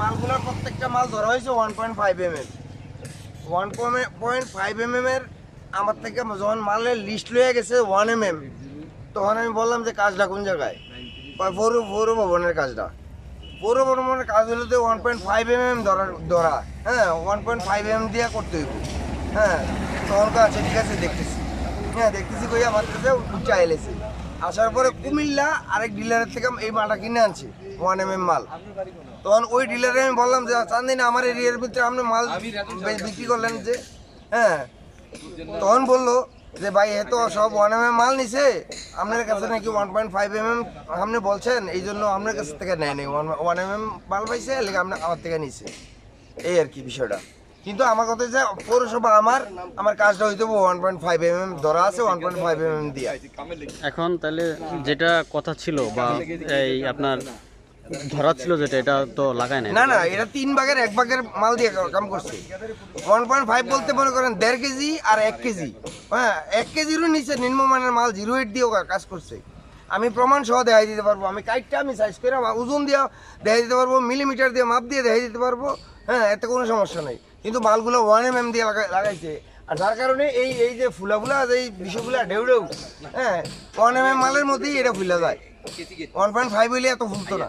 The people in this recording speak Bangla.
মালগুলোর প্রত্যেকটা মাল ধরা হয়েছে 1.5 mm 1.5 mm এর আমার থেকে যখন মালের লিস্ট লয়ে গেছে 1 mm, তখন আমি বললাম যে কাজটা কোন জায়গায়, পৌর ভবনের কাজটা। পৌর ভবনের কাজ হলো যে 1.5 mm ধরা, হ্যাঁ 1.5 mm দিয়ে করতে হইব। হ্যাঁ তখন তো আছে, ঠিক আছে দেখতেছি, হ্যাঁ দেখতেছি কই আমার কাছে উচ্চা এলেছে। আসার পরে কুমিল্লা আরেক ডিলারের থেকে এই মালটা কিনে আনছি 1 mm মাল। তখন ওই ডিলারে আমি বললাম যে চান্দিনা আমার এরিয়ার ভিতরে আপনি মাল বিক্রি করলেন যে, হ্যাঁ তখন বললো যে ভাই এ তো সব 1 mm মাল নিছে, আপনার কাছে নাকি 1.5 mm আপনি বলছেন, এই জন্য আপনার কাছ থেকে নেয় নেই, 1 mm মাল পাইছে লেগে আপনি আমার থেকে নিছে, এই আর কি বিষয়টা। কিন্তু আমার কথা যে পৌরসভা আমার কাজটা হইতে 1.5 mm ধরা আছে, 1.5 mm দিয়ে। এখন তাহলে যেটা কথা ছিল বা এই আপনার ধরা ছিল যেটা, এটা তো লাগায় নাই। না না, এটা 3 ভাগের 1 ভাগের মাল দিয়ে কাম করছে। 1.5 বলতে মনে করেন 1.5 কেজি আর 1 কেজি, হ্যাঁ 1 কেজিরও নিচে নিম্নমানের মাল 0.8 দিয়েও কাজ করছে। আমি প্রমাণ সহ দেখাই দিতে পারবো, আমি কাইটটা আমি সাইজ করে ওজন দিয়ে দেখাই দিতে পারবো, মিলিমিটার দিয়ে মাপ দিয়ে দেখাই দিতে পারবো, হ্যাঁ এতে কোনো সমস্যা নেই। কিন্তু মালগুলো 1 mm দিয়ে লাগাইছে, আর যার কারণে এই যে ফুলা এই বিষয়গুলা ঢেউ, হ্যাঁ 1 mm মালের মধ্যেই এটা ফুলা যায়। 1.5 হইলে এত ফুলতো না।